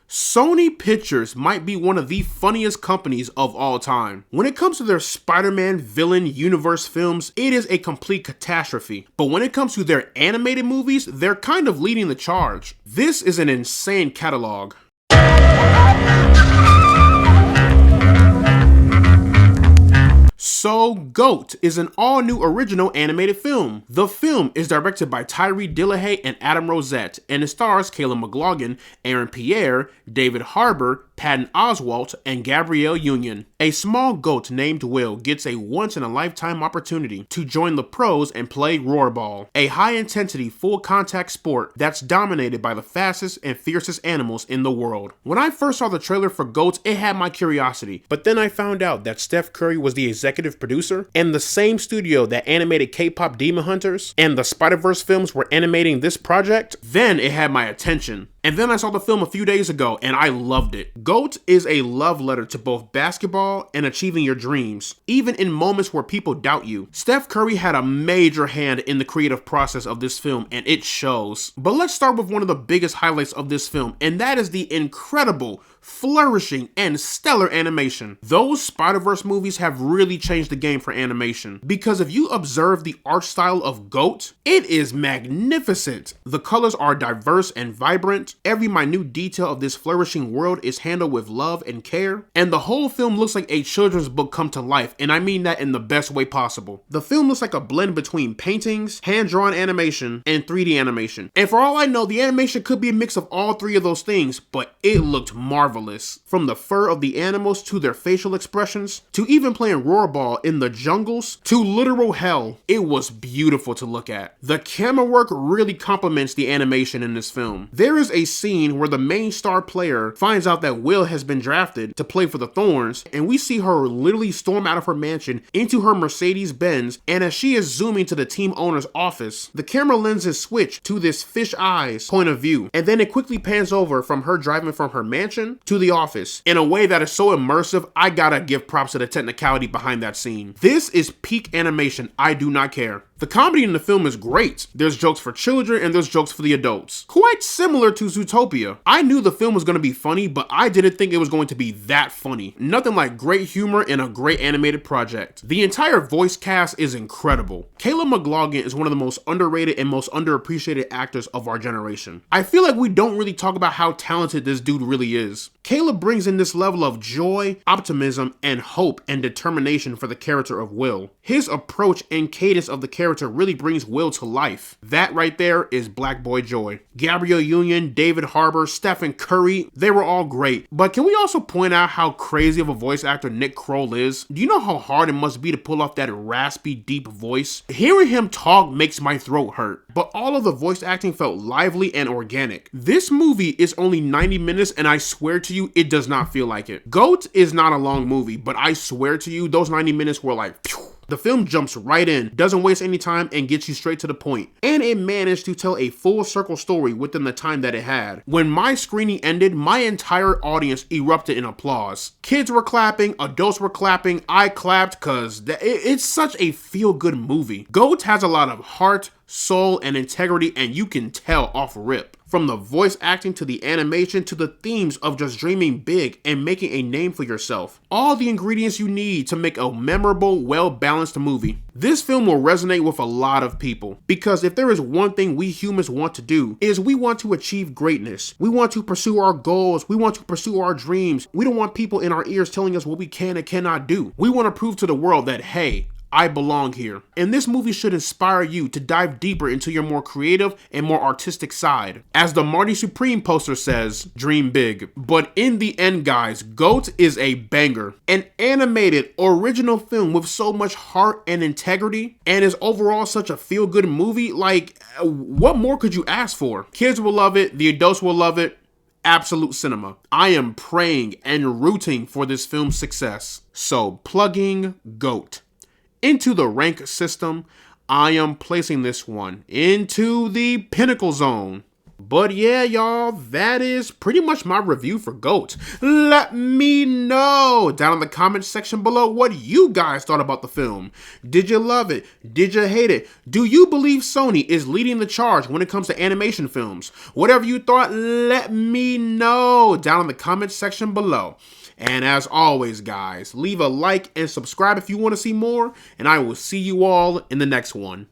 Sony Pictures might be one of the funniest companies of all time. When it comes to their Spider-Man villain universe films, it is a complete catastrophe. But when it comes to their animated movies, they're kind of leading the charge. This is an insane catalog. So, GOAT is an all-new original animated film. The film is directed by Tyree Dillahay and Adam Rosette, and it stars Caleb McLaughlin, Aaron Pierre, David Harbour, Patton Oswalt, and Gabrielle Union. A small goat named Will gets a once-in-a-lifetime opportunity to join the pros and play Rollerball, a high-intensity, full-contact sport that's dominated by the fastest and fiercest animals in the world. When I first saw the trailer for GOAT, it had my curiosity, but then I found out that Steph Curry was the executive producer, and the same studio that animated K-pop Demon Hunters and the Spider-Verse films were animating this project. Then it had my attention. And then I saw the film a few days ago and I loved it. GOAT is a love letter to both basketball and achieving your dreams, even in moments where people doubt you. Steph Curry had a major hand in the creative process of this film and it shows. But let's start with one of the biggest highlights of this film, and that is the incredible, flourishing, and stellar animation. Those Spider-Verse movies have really changed the game for animation, because if you observe the art style of GOAT, it is magnificent. The colors are diverse and vibrant. Every minute detail of this flourishing world is handled with love and care, and the whole film looks like a children's book come to life, and I mean that in the best way possible. The film looks like a blend between paintings, hand-drawn animation, and 3D animation. And for all I know, the animation could be a mix of all three of those things, but it looked marvelous. From the fur of the animals to their facial expressions, to even playing Rollerball in the jungles, to literal hell, it was beautiful to look at. The camera work really complements the animation in this film. There is a scene where the main star player finds out that Will has been drafted to play for the Thorns, and we see her literally storm out of her mansion into her Mercedes-Benz, and as she is zooming to the team owner's office, the camera lenses switch to this fish eyes point of view, and then it quickly pans over from her driving from her mansion to the office in a way that is so immersive. I gotta give props to the technicality behind that scene. This is peak animation. I do not care. The comedy in the film is great. There's jokes for children and there's jokes for the adults. Quite similar to Zootopia. I knew the film was going to be funny, but I didn't think it was going to be that funny. Nothing like great humor in a great animated project. The entire voice cast is incredible. Caleb McLaughlin is one of the most underrated and most underappreciated actors of our generation. I feel like we don't really talk about how talented this dude really is. Caleb brings in this level of joy, optimism, and hope and determination for the character of Will. His approach and cadence of the character really brings Will to life. That right there is Black Boy Joy. Gabrielle Union, David Harbour, Stephen Curry, they were all great. But can we also point out how crazy of a voice actor Nick Kroll is? Do you know how hard it must be to pull off that raspy, deep voice? Hearing him talk makes my throat hurt. But all of the voice acting felt lively and organic. This movie is only 90 minutes and I swear to you, it does not feel like it. GOAT is not a long movie, but I swear to you, those 90 minutes were like, phew. The film jumps right in, doesn't waste any time, and gets you straight to the point. And it managed to tell a full circle story within the time that it had. When my screening ended, my entire audience erupted in applause. Kids were clapping, adults were clapping, I clapped because it's such a feel-good movie. GOAT has a lot of heart, soul, and integrity, and you can tell off rip. From the voice acting to the animation to the themes of just dreaming big and making a name for yourself. All the ingredients you need to make a memorable, well-balanced movie. This film will resonate with a lot of people because if there is one thing we humans want to do is we want to achieve greatness. We want to pursue our goals. We want to pursue our dreams. We don't want people in our ears telling us what we can and cannot do. We want to prove to the world that, hey, I belong here. And this movie should inspire you to dive deeper into your more creative and more artistic side. As the Marty Supreme poster says, dream big. But in the end, guys, GOAT is a banger. An animated, original film with so much heart and integrity, and is overall such a feel-good movie. Like, what more could you ask for? Kids will love it. The adults will love it. Absolute cinema. I am praying and rooting for this film's success. So, plugging GOAT into the rank system, I am placing this one into the pinnacle zone. But yeah, y'all, that is pretty much my review for GOAT. Let me know down in the comments section below what you guys thought about the film. Did you love it? Did you hate it? Do you believe Sony is leading the charge when it comes to animation films? Whatever you thought, let me know down in the comments section below. And as always, guys, leave a like and subscribe if you want to see more, and I will see you all in the next one.